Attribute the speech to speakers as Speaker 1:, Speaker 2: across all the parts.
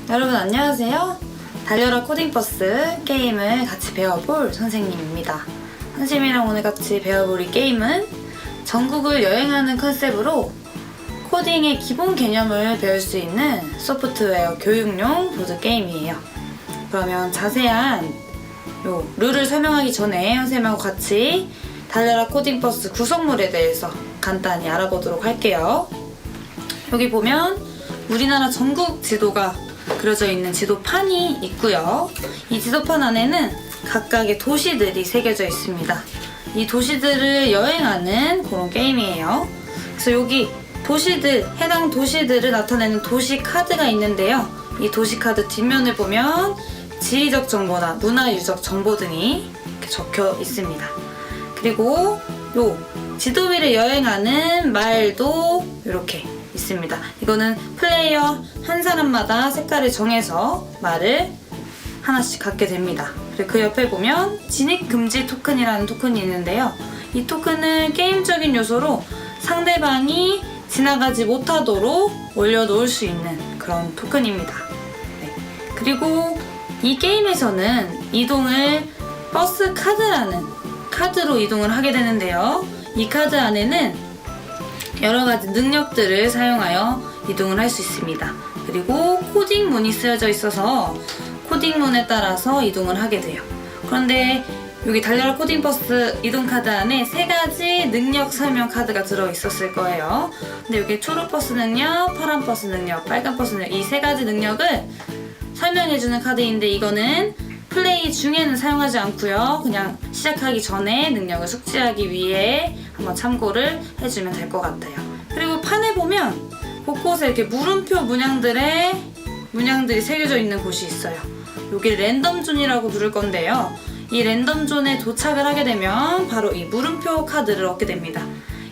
Speaker 1: 여러분 안녕하세요. 달려라 코딩버스 게임을 같이 배워볼 선생님입니다. 선생님이랑 오늘 같이 배워볼 이 게임은 전국을 여행하는 컨셉으로 코딩의 기본 개념을 배울 수 있는 소프트웨어 교육용 보드게임이에요. 그러면 자세한 룰을 설명하기 전에 선생님하고 같이 달려라 코딩버스 구성물에 대해서 간단히 알아보도록 할게요. 여기 보면 우리나라 전국 지도가 그려져 있는 지도판이 있고요. 이 지도판 안에는 각각의 도시들이 새겨져 있습니다. 이 도시들을 여행하는 그런 게임이에요. 그래서 여기 해당 도시들을 나타내는 도시 카드가 있는데요. 이 도시 카드 뒷면을 보면 지리적 정보나 문화유적 정보 등이 이렇게 적혀 있습니다. 그리고 지도 위를 여행하는 말도 이렇게 있습니다. 이거는 플레이어 한 사람마다 색깔을 정해서 말을 하나씩 갖게 됩니다. 그리고 그 옆에 보면 진입금지 토큰이라는 토큰이 있는데요. 이 토큰은 게임적인 요소로 상대방이 지나가지 못하도록 올려놓을 수 있는 그런 토큰입니다. 네. 그리고 이 게임에서는 이동을 버스 카드라는 카드로 이동을 하게 되는데요. 이 카드 안에는 여러가지 능력들을 사용하여 이동을 할 수 있습니다. 그리고 코딩문이 쓰여져 있어서 코딩문에 따라서 이동을 하게 돼요. 그런데 여기 달려라 코딩버스 이동카드 안에 3가지 능력 설명 카드가 들어있었을 거예요. 근데 여기 초록 버스 능력, 파란 버스 능력, 빨간 버스 능력 이 3가지 능력을 설명해주는 카드인데 이거는 플레이 중에는 사용하지 않고요. 그냥 시작하기 전에 능력을 숙지하기 위해 한번 참고를 해주면 될 것 같아요. 그리고 판에 보면 곳곳에 이렇게 물음표 문양들이 새겨져 있는 곳이 있어요. 여기 랜덤존이라고 부를 건데요. 이 랜덤존에 도착을 하게 되면 바로 이 물음표 카드를 얻게 됩니다.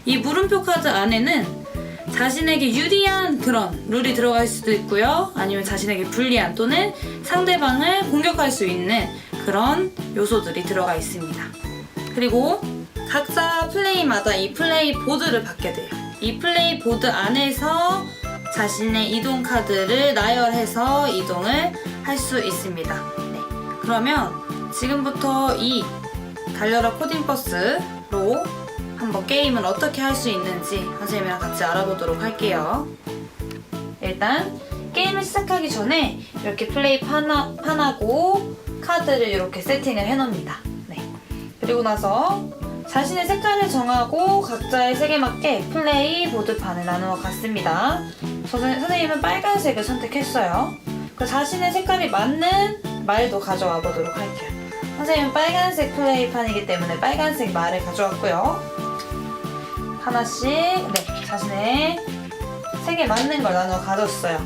Speaker 1: 이 물음표 카드 안에는 자신에게 유리한 그런 룰이 들어갈 수도 있고요. 아니면 자신에게 불리한 또는 상대방을 공격할 수 있는 그런 요소들이 들어가 있습니다. 그리고 각자 플레이마다 이 플레이 보드를 받게 돼요. 이 플레이 보드 안에서 자신의 이동 카드를 나열해서 이동을 할 수 있습니다. 네. 그러면 지금부터 이 달려라 코딩버스로 한번 게임을 어떻게 할 수 있는지 선생님이랑 같이 알아보도록 할게요. 일단 게임을 시작하기 전에 이렇게 플레이 판하고 카드를 이렇게 세팅을 해놓습니다. 네. 그리고 나서 자신의 색깔을 정하고 각자의 색에 맞게 플레이 보드판을 나누어 갔습니다. 선생님은 빨간색을 선택했어요. 그 자신의 색깔이 맞는 말도 가져와 보도록 할게요. 선생님은 빨간색 플레이판이기 때문에 빨간색 말을 가져왔고요. 하나씩 자신의 색에 맞는 걸 나눠 가졌어요.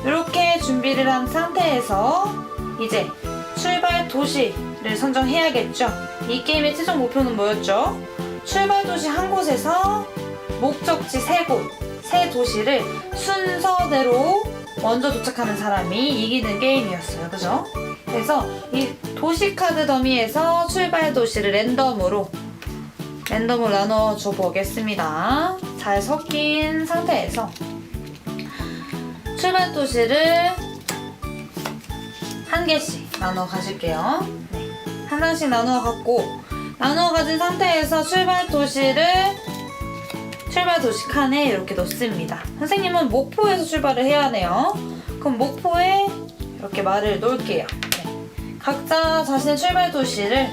Speaker 1: 이렇게 준비를 한 상태에서 이제 출발 도시를 선정해야겠죠. 이 게임의 최종 목표는 뭐였죠? 출발 도시 한 곳에서 목적지 3곳, 3도시를 순서대로 먼저 도착하는 사람이 이기는 게임이었어요. 그죠? 그래서 이 도시 카드 더미에서 출발 도시를 랜덤으로 나눠 줘 보겠습니다. 잘 섞인 상태에서 출발 도시를 한 개씩 나눠 가질게요. 네. 하나씩 나눠 가진 상태에서 출발 도시 칸에 이렇게 넣습니다. 선생님은 목포에서 출발을 해야 하네요. 그럼 목포에 이렇게 말을 놓을게요. 네. 각자 자신의 출발 도시를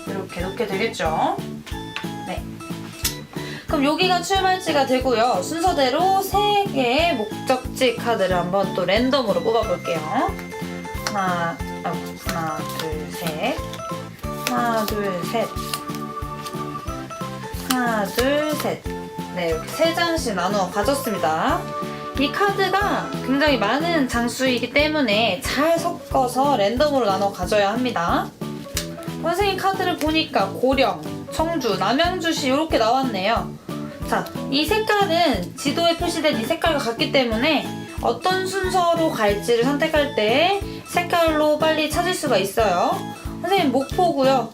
Speaker 1: 이렇게 놓게 되겠죠. 네. 그럼 여기가 출발지가 되고요. 순서대로 3개의 목적지 카드를 한번 또 랜덤으로 뽑아볼게요. 하나, 둘, 셋. 하나, 둘, 셋. 하나, 둘, 셋. 네, 이렇게 3장씩 나누어 가졌습니다. 이 카드가 굉장히 많은 장수이기 때문에 잘 섞어서 랜덤으로 나눠 가져야 합니다. 선생님 카드를 보니까 고령, 청주, 남양주시 이렇게 나왔네요. 자, 이 색깔은 지도에 표시된 이 색깔과 같기 때문에 어떤 순서로 갈지를 선택할 때 색깔로 빨리 찾을 수가 있어요. 선생님 목포고요.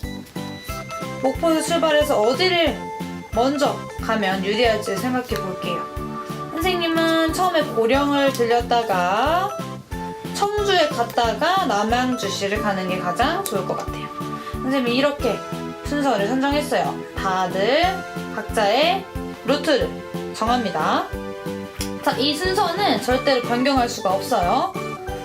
Speaker 1: 목포에서 출발해서 어디를 먼저 가면 유리할지 생각해 볼게요. 선생님은 처음에 고령을 들렸다가 청주에 갔다가 남양주시를 가는 게 가장 좋을 것 같아요. 선생님이 이렇게 순서를 선정했어요. 다들 각자의 루트를 정합니다. 자, 이 순서는 절대로 변경할 수가 없어요.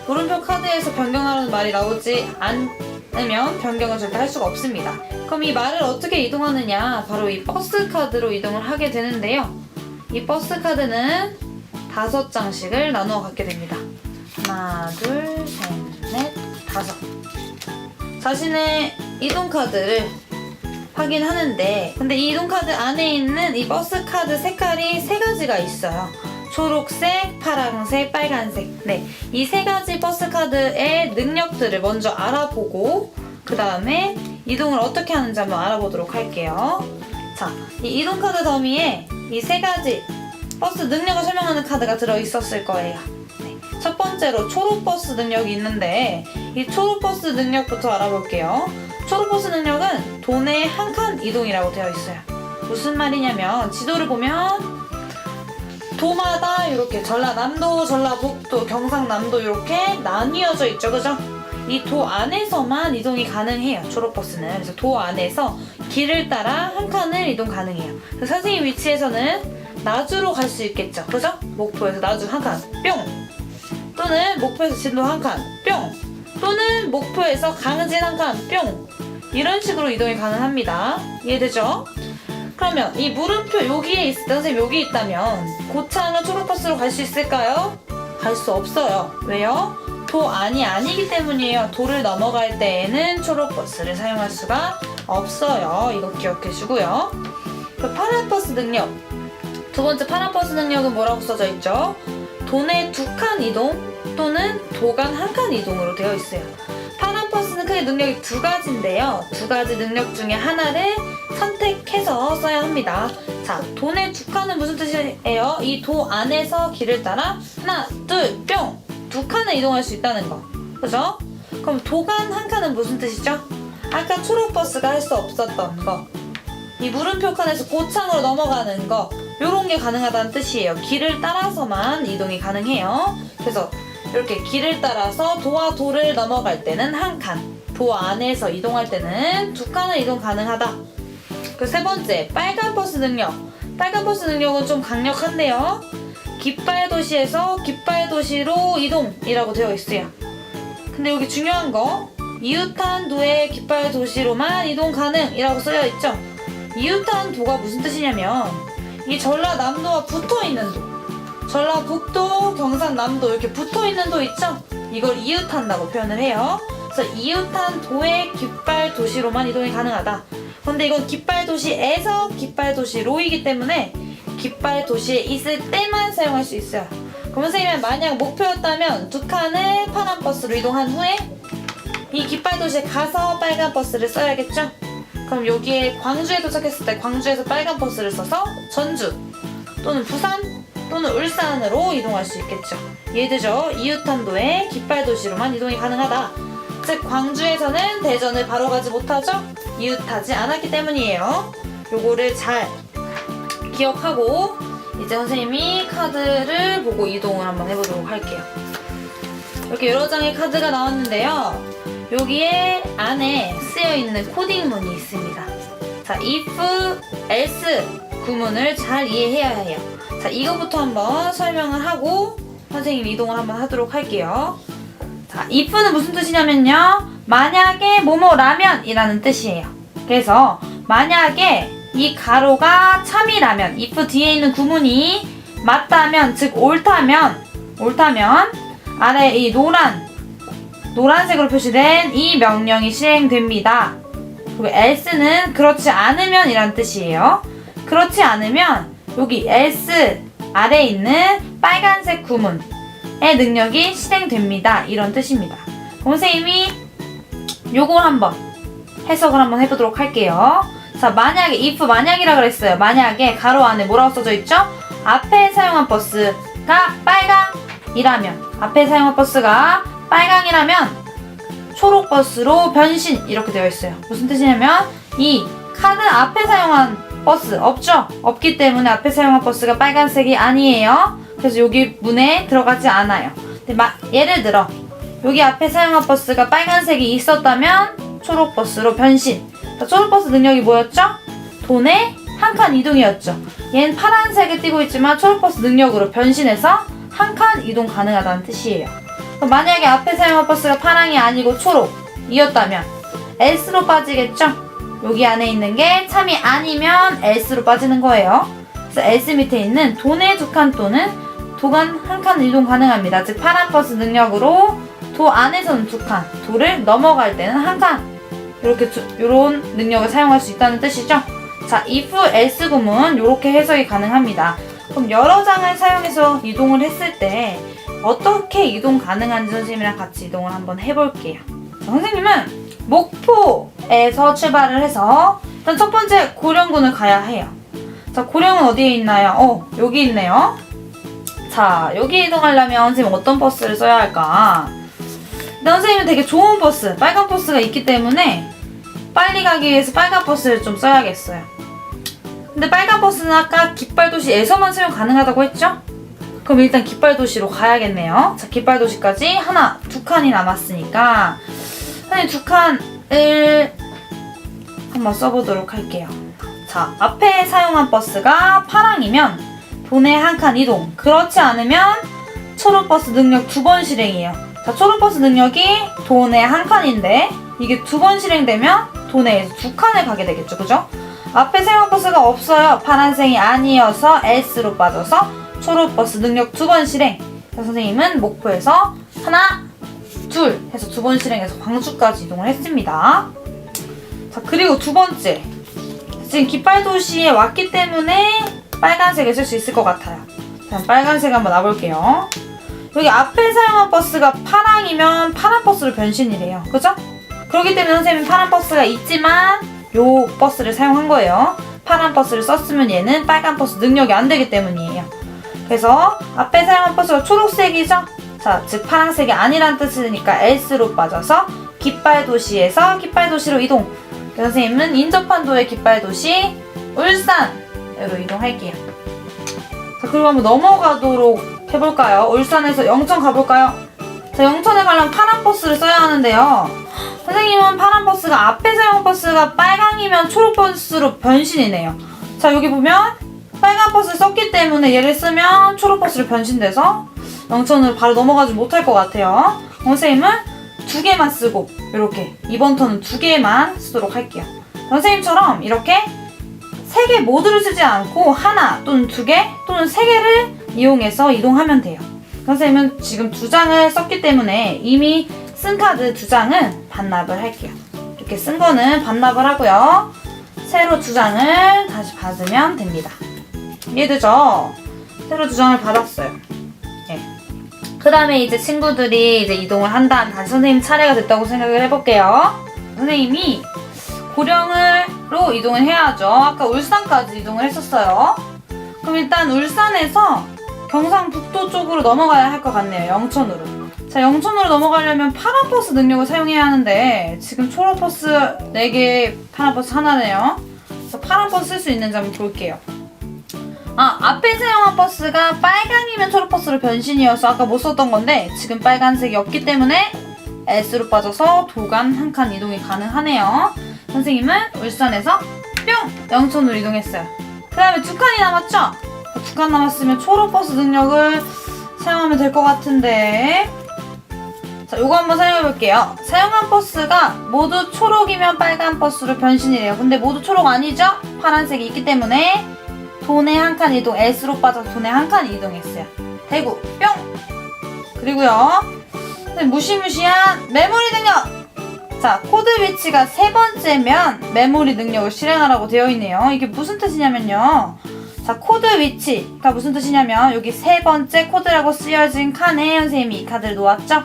Speaker 1: 물음표 카드에서 변경하라는 말이 나오지 않으면 변경을 절대 할 수가 없습니다. 그럼 이 말을 어떻게 이동하느냐? 바로 이 버스 카드로 이동을 하게 되는데요. 이 버스 카드는 5장씩을 나누어 갖게 됩니다. 하나, 둘, 셋, 넷, 5. 자신의 이동 카드를 확인하는데, 근데 이 이동 카드 안에 있는 이 버스 카드 색깔이 3가지가 있어요. 초록색, 파란색, 빨간색. 네, 이 3가지 버스 카드의 능력들을 먼저 알아보고 그 다음에 이동을 어떻게 하는지 한번 알아보도록 할게요. 자, 이 이동 카드 더미에 이 3가지 버스 능력을 설명하는 카드가 들어있었을 거예요. 네, 첫 번째로 초록버스 능력이 있는데 이 초록버스 능력부터 알아볼게요. 초록버스 능력은 도내 한 칸 이동이라고 되어 있어요. 무슨 말이냐면 지도를 보면 도마다 이렇게 전라남도, 전라북도, 경상남도 이렇게 나뉘어져 있죠, 그죠? 이 도 안에서만 이동이 가능해요, 초록버스는. 그래서 도 안에서 길을 따라 한 칸을 이동 가능해요. 그래서 선생님 위치에서는 나주로 갈 수 있겠죠, 그죠? 목포에서 나주 한 칸, 뿅! 또는 목포에서 진도 한 칸, 뿅! 또는 목포에서 강진 한 칸, 뿅! 이런 식으로 이동이 가능합니다. 이해되죠? 그러면 이 물음표 여기에 있을 때 선생님 여기 있다면 고창은 초록버스로 갈 수 있을까요? 갈 수 없어요. 왜요? 도 안이 아니기 때문이에요. 도를 넘어갈 때에는 초록버스를 사용할 수가 없어요. 이거 기억해 주고요. 그 파란버스 능력. 두 번째 파란버스 능력은 뭐라고 써져 있죠? 도내 2칸 이동 또는 도간 1칸 이동으로 되어 있어요. 파란버스는 크게 능력이 2가지인데요. 2가지 능력 중에 하나를 선택해서 써야 합니다. 자, 도내 2칸은 무슨 뜻이에요? 이 도 안에서 길을 따라 하나, 둘, 뿅! 2칸을 이동할 수 있다는 거. 그죠? 그럼 도간 1칸은 무슨 뜻이죠? 아까 초록버스가 할 수 없었던 거. 이 물음표 칸에서 고창으로 넘어가는 거. 요런 게 가능하다는 뜻이에요. 길을 따라서만 이동이 가능해요. 그래서 이렇게 길을 따라서 도와 도를 넘어갈 때는 1칸, 도 안에서 이동할 때는 2칸을 이동 가능하다. 그 세 번째, 빨간 버스 능력. 빨간 버스 능력은 좀 강력한데요. 깃발 도시에서 깃발 도시로 이동이라고 되어 있어요. 근데 여기 중요한 거, 이웃한 도의 깃발 도시로만 이동 가능이라고 쓰여 있죠. 이웃한 도가 무슨 뜻이냐면 이 전라남도와 붙어있는 도, 전라북도, 경상남도 이렇게 붙어있는 도 있죠? 이걸 이웃한다고 표현을 해요. 그래서 이웃한 도의 깃발 도시로만 이동이 가능하다. 근데 이건 깃발 도시에서 깃발 도시로이기 때문에 깃발 도시에 있을 때만 사용할 수 있어요. 그럼 선생님은 만약 목표였다면 2칸을 파란 버스로 이동한 후에 이 깃발 도시에 가서 빨간 버스를 써야겠죠? 그럼 여기에 광주에 도착했을 때 광주에서 빨간 버스를 써서 전주 또는 부산 또는 울산으로 이동할 수 있겠죠. 이해되죠? 이웃한도의 깃발 도시로만 이동이 가능하다. 즉 광주에서는 대전을 바로 가지 못하죠? 이웃하지 않았기 때문이에요. 요거를 잘 기억하고 이제 선생님이 카드를 보고 이동을 한번 해보도록 할게요. 이렇게 여러 장의 카드가 나왔는데요. 여기에 안에 쓰여있는 코딩문이 있습니다. 자, if, else 구문을 잘 이해해야 해요. 자, 이거부터 한번 설명을 하고 선생님 이동을 한번 하도록 할게요. 자, if는 무슨 뜻이냐면요. 만약에 뭐뭐라면 이라는 뜻이에요. 그래서 만약에 이 가로가 참이라면 if 뒤에 있는 구문이 맞다면 즉 옳다면 아래 이 노란색으로 표시된 이 명령이 실행됩니다. 그리고 else는 그렇지 않으면 이란 뜻이에요. 그렇지 않으면 여기 else 아래에 있는 빨간색 구문의 능력이 실행됩니다. 이런 뜻입니다. 선생님이 요걸 한번 해석을 한번 해보도록 할게요. 자, 만약에 if 만약이라 그랬어요. 만약에 가로 안에 뭐라고 써져 있죠? 앞에 사용한 버스가 빨강이라면 앞에 사용한 버스가 빨강이라면 초록버스로 변신 이렇게 되어 있어요. 무슨 뜻이냐면 이 카드 앞에 사용한 버스 없죠? 없기 때문에 앞에 사용한 버스가 빨간색이 아니에요. 그래서 여기 문에 들어가지 않아요. 근데 예를 들어 여기 앞에 사용한 버스가 빨간색이 있었다면 초록 버스로 변신. 자, 초록 버스 능력이 뭐였죠? 도내 한 칸 이동이었죠. 얘는 파란색을 띠고 있지만 초록 버스 능력으로 변신해서 한 칸 이동 가능하다는 뜻이에요. 그럼 만약에 앞에 사용한 버스가 파랑이 아니고 초록이었다면 S로 빠지겠죠? 여기 안에 있는 게 참이 아니면 S로 빠지는 거예요. 그래서 S 밑에 있는 도내 두 칸 또는 도간 한 칸 이동 가능합니다. 즉 파란 버스 능력으로 도 안에서는 두 칸, 도를 넘어갈 때는 한 칸, 이렇게 이런 능력을 사용할 수 있다는 뜻이죠. 자, if else 구문 이렇게 해석이 가능합니다. 그럼 여러 장을 사용해서 이동을 했을 때 어떻게 이동 가능한지 선생님이랑 같이 이동을 한번 해볼게요. 자, 선생님은 목포에서 출발을 해서 일단 첫 번째 고령군을 가야 해요. 자, 고령은 어디에 있나요? 여기 있네요. 자, 여기 이동하려면 선생님 어떤 버스를 써야 할까? 일단 선생님은 되게 좋은 버스, 빨간 버스가 있기 때문에 빨리 가기 위해서 빨간 버스를 좀 써야겠어요. 근데 빨간 버스는 아까 깃발도시에서만 사용 가능하다고 했죠? 그럼 일단 깃발도시로 가야겠네요. 자, 깃발도시까지 두 칸이 남았으니까 선생님 두 칸을 한번 써보도록 할게요. 자, 앞에 사용한 버스가 파랑이면 도내 한 칸 이동, 그렇지 않으면 초록버스 능력 2번 실행이에요. 자, 초록버스 능력이 도내 한 칸인데 이게 2번 실행되면 도내에서 2칸을 가게 되겠죠, 그죠? 앞에 사용한 버스가 없어요. 파란색이 아니어서 S로 빠져서 초록버스 능력 2번 실행. 자, 선생님은 목포에서 하나, 둘 해서 2번 실행해서 광주까지 이동을 했습니다. 자, 그리고 두 번째, 지금 깃발도시에 왔기 때문에 빨간색을 쓸 수 있을 것 같아요. 자, 빨간색 한번 놔볼게요. 여기 앞에 사용한 버스가 파랑이면 파란 버스로 변신이래요. 그죠? 그렇기 때문에 선생님은 파란 버스가 있지만 요 버스를 사용한 거예요. 파란 버스를 썼으면 얘는 빨간 버스 능력이 안 되기 때문이에요. 그래서 앞에 사용한 버스가 초록색이죠? 자, 즉 파란색이 아니란 뜻이니까 S로 빠져서 깃발도시에서 깃발도시로 이동. 선생님은 인접한도의 깃발도시 울산으로 이동할게요. 자, 그리고 한번 넘어가도록 해볼까요? 울산에서 영천 가볼까요? 자, 영천에 가려면 파란 버스를 써야 하는데요. 선생님은 파란 버스가 앞에 사용 버스가 빨강이면 초록 버스로 변신이네요. 자, 여기 보면 빨간 버스를 썼기 때문에 얘를 쓰면 초록 버스로 변신돼서 영천으로 바로 넘어가지 못할 것 같아요. 선생님은 2개만 쓰고 이렇게 이번 턴은 2개만 쓰도록 할게요. 선생님처럼 이렇게 3개 모두를 쓰지 않고 하나 또는 2개 또는 3개를 이용해서 이동하면 돼요. 선생님은 지금 2장을 썼기 때문에 이미 쓴 카드 2장은 반납을 할게요. 이렇게 쓴 거는 반납을 하고요. 새로 2장을 다시 받으면 됩니다. 이해되죠? 새로 2장을 받았어요. 네. 그 다음에 이제 친구들이 이제 이동을 한다. 다시 선생님 차례가 됐다고 생각을 해볼게요. 선생님이 고령으로 이동을 해야죠. 아까 울산까지 이동을 했었어요. 그럼 일단 울산에서 경상북도 쪽으로 넘어가야 할 것 같네요. 영천으로. 자, 영천으로 넘어가려면 파란 버스 능력을 사용해야 하는데 지금 초록 버스 4개, 파란 버스 하나네요. 그래서 파란 버스 쓸 수 있는지 한번 볼게요. 앞에 사용한 버스가 빨강이면 초록 버스로 변신이어서 아까 못 썼던 건데 지금 빨간색이 없기 때문에 S로 빠져서 도간 한 칸 이동이 가능하네요. 선생님은 울산에서 뿅! 영천으로 이동했어요. 그 다음에 2칸이 남았죠? 2칸 남았으면 초록 버스 능력을 사용하면 될 것 같은데, 자, 요거 한번 사용해볼게요. 사용한 버스가 모두 초록이면 빨간 버스로 변신이래요. 근데 모두 초록 아니죠? 파란색이 있기 때문에 도내 한 칸 이동, S로 빠져서 도내 한 칸 이동했어요. 대구 뿅! 그리고요, 무시무시한 메모리 능력! 자, 코드 위치가 3번째면 메모리 능력을 실행하라고 되어 있네요. 이게 무슨 뜻이냐면요, 자, 코드 위치가 무슨 뜻이냐면 여기 3번째 코드라고 쓰여진 칸에 선생님이 이 카드를 놓았죠?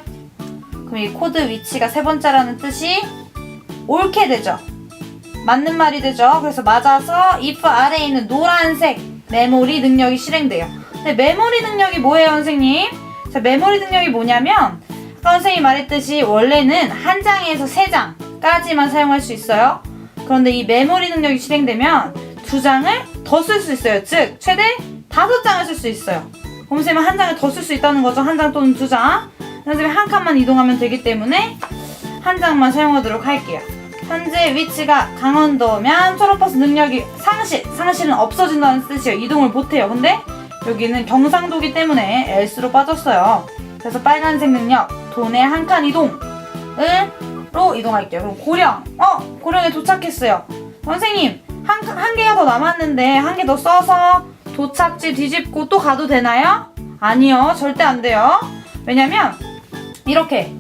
Speaker 1: 그럼 이 코드 위치가 3번째라는 뜻이 옳게 되죠? 맞는 말이 되죠? 그래서 맞아서 if 아래에 있는 노란색 메모리 능력이 실행돼요. 근데 메모리 능력이 뭐예요, 선생님? 자, 메모리 능력이 뭐냐면 아까 선생님이 말했듯이 원래는 한 장에서 3장까지만 사용할 수 있어요. 그런데 이 메모리 능력이 실행되면 2장을 더 쓸 수 있어요. 즉 최대 5장을 쓸 수 있어요. 그럼 선생님은 한 장을 더 쓸 수 있다는 거죠. 한 장 또는 2장. 선생님이 한 칸만 이동하면 되기 때문에 한 장만 사용하도록 할게요. 현재 위치가 강원도면 초록버스 능력이 상실은 없어진다는 뜻이에요. 이동을 못해요. 근데 여기는 경상도기 때문에 S로 빠졌어요. 그래서 빨간색 능력 도내 한 칸 이동으로 이동할게요. 그럼 고령에 도착했어요. 선생님 한 개가 더 남았는데 한 개 더 써서 도착지 뒤집고 또 가도 되나요? 아니요, 절대 안 돼요. 왜냐면 이렇게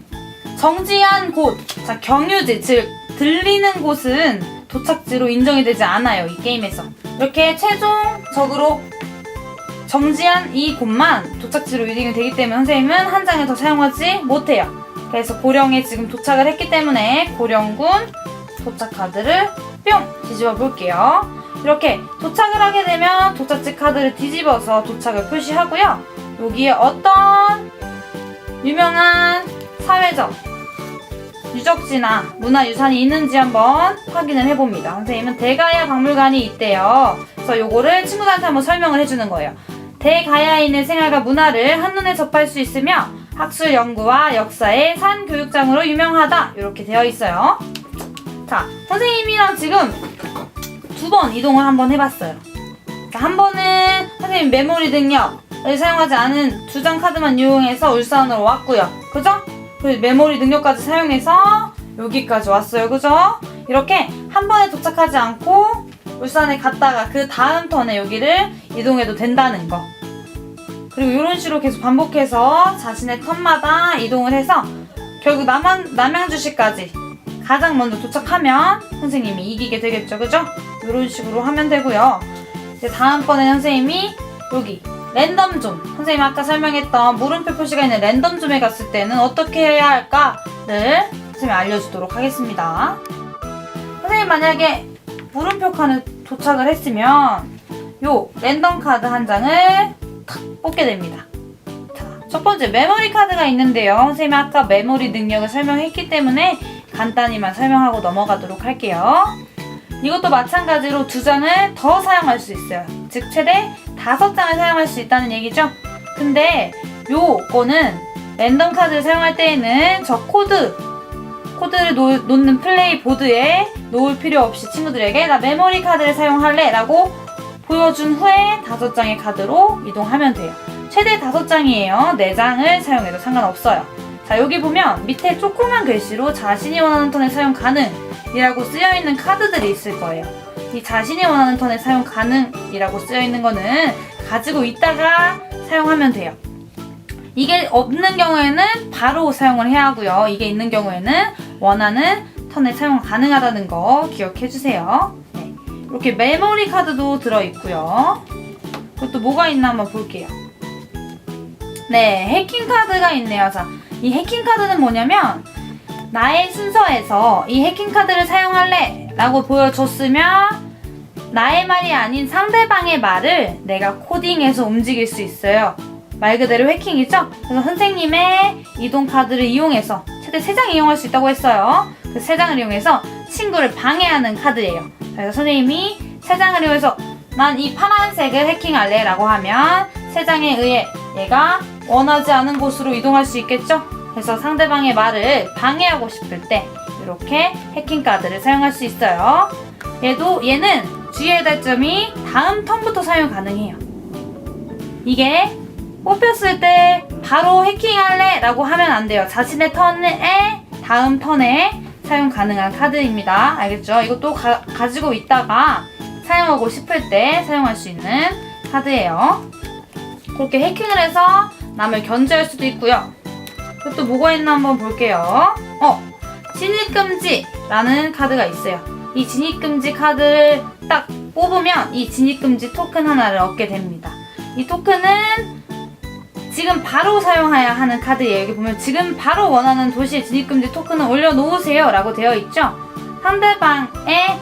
Speaker 1: 정지한 곳, 자 경유지, 즉 들리는 곳은 도착지로 인정이 되지 않아요. 이 게임에서 이렇게 최종적으로 정지한 이 곳만 도착지로 인정이 되기 때문에 선생님은 한 장을 더 사용하지 못해요. 그래서 고령에 지금 도착을 했기 때문에 고령군 도착 카드를 뿅 뒤집어 볼게요. 이렇게 도착을 하게 되면 도착지 카드를 뒤집어서 도착을 표시하고요. 여기에 어떤 유명한 사회적 유적지나 문화유산이 있는지 한번 확인을 해봅니다. 선생님은 대가야 박물관이 있대요. 그래서 요거를 친구들한테 한번 설명을 해주는 거예요. 대가야에 있는 생활과 문화를 한눈에 접할 수 있으며 학술 연구와 역사의 산 교육장으로 유명하다. 이렇게 되어 있어요. 자, 선생님이랑 지금 2번 이동을 한번 해봤어요. 자, 한 번은 선생님 메모리 능력을 사용하지 않은 2장 카드만 이용해서 울산으로 왔고요. 그죠? 그리고 메모리 능력까지 사용해서 여기까지 왔어요. 그죠? 이렇게 한 번에 도착하지 않고 울산에 갔다가 그 다음 턴에 여기를 이동해도 된다는 거. 그리고 이런 식으로 계속 반복해서 자신의 턴마다 이동을 해서 결국 남양주시까지 가장 먼저 도착하면 선생님이 이기게 되겠죠. 그죠? 이런 식으로 하면 되고요. 이제 다음번에 선생님이 여기 랜덤존, 선생님이 아까 설명했던 물음표 표시가 있는 랜덤존에 갔을 때는 어떻게 해야 할까를 선생님이 알려주도록 하겠습니다. 선생님 만약에 물음표 칸에 도착을 했으면 요 랜덤 카드 한 장을 탁 뽑게 됩니다. 자, 첫 번째 메모리 카드가 있는데요. 선생님이 아까 메모리 능력을 설명했기 때문에 간단히만 설명하고 넘어가도록 할게요. 이것도 마찬가지로 2장을 더 사용할 수 있어요. 즉 최대 5장을 사용할 수 있다는 얘기죠. 근데 요거는 랜덤 카드를 사용할 때에는 저 코드를 놓는 플레이 보드에 놓을 필요 없이 친구들에게 나 메모리 카드를 사용할래 라고 보여준 후에 5장의 카드로 이동하면 돼요. 최대 5장이에요. 4장을 사용해도 상관없어요. 자, 여기 보면 밑에 조그만 글씨로 자신이 원하는 턴에 사용 가능 이라고 쓰여있는 카드들이 있을 거예요. 이 자신이 원하는 턴에 사용 가능이라고 쓰여있는 거는 가지고 있다가 사용하면 돼요. 이게 없는 경우에는 바로 사용을 해야 하고요. 이게 있는 경우에는 원하는 턴에 사용 가능하다는 거 기억해주세요. 네, 이렇게 메모리 카드도 들어있고요. 그리고 또 뭐가 있나 한번 볼게요. 네, 해킹 카드가 있네요. 자, 이 해킹 카드는 뭐냐면 나의 순서에서 이 해킹 카드를 사용할래 라고 보여줬으면 나의 말이 아닌 상대방의 말을 내가 코딩해서 움직일 수 있어요. 말 그대로 해킹이죠? 그래서 선생님의 이동 카드를 이용해서 최대 3장 이용할 수 있다고 했어요. 그 3장을 이용해서 친구를 방해하는 카드예요. 그래서 선생님이 3장을 이용해서 난 이 파란색을 해킹할래 라고 하면 3장에 의해 얘가 원하지 않은 곳으로 이동할 수 있겠죠? 그래서 상대방의 말을 방해하고 싶을 때 이렇게 해킹 카드를 사용할 수 있어요. 얘는 주의해야 될 점이 다음 턴부터 사용 가능해요. 이게 뽑혔을 때 바로 해킹할래 라고 하면 안 돼요. 자신의 턴에 다음 턴에 사용 가능한 카드입니다. 알겠죠? 이것도 가지고 있다가 사용하고 싶을 때 사용할 수 있는 카드예요. 그렇게 해킹을 해서 남을 견제할 수도 있고요. 또 뭐가 있나 한번 볼게요. 진입금지라는 카드가 있어요. 이 진입금지 카드를 딱 뽑으면 이 진입금지 토큰 하나를 얻게 됩니다. 이 토큰은 지금 바로 사용해야 하는 카드예요. 여기 보면 지금 바로 원하는 도시의 진입금지 토큰을 올려놓으세요 라고 되어 있죠. 상대방의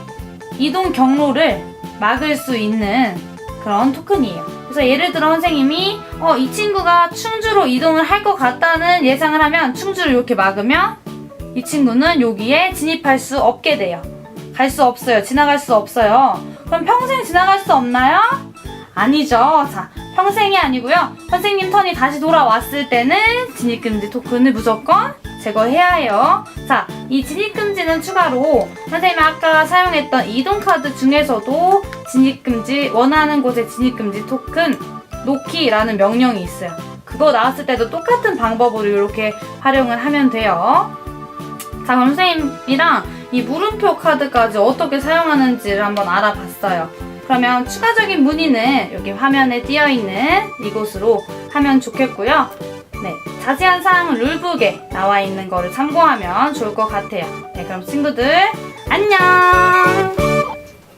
Speaker 1: 이동 경로를 막을 수 있는 그런 토큰이에요. 그래서 예를 들어 선생님이 이 친구가 충주로 이동을 할 것 같다는 예상을 하면 충주를 이렇게 막으면 이 친구는 여기에 진입할 수 없게 돼요. 갈 수 없어요. 지나갈 수 없어요. 그럼 평생 지나갈 수 없나요? 아니죠. 자, 평생이 아니고요. 선생님 턴이 다시 돌아왔을 때는 진입금지 토큰을 무조건 제거해야 해요. 자, 이 진입금지는 추가로 선생님이 아까 사용했던 이동카드 중에서도 진입금지, 원하는 곳에 진입금지 토큰 놓기라는 명령이 있어요. 그거 나왔을 때도 똑같은 방법으로 이렇게 활용을 하면 돼요. 자, 그럼 선생님이랑 이 물음표 카드까지 어떻게 사용하는지를 한번 알아봤어요. 그러면 추가적인 문의는 여기 화면에 띄어있는 이곳으로 하면 좋겠고요. 네, 자세한 사항은 룰북에 나와 있는 거를 참고하면 좋을 것 같아요. 네, 그럼 친구들 안녕!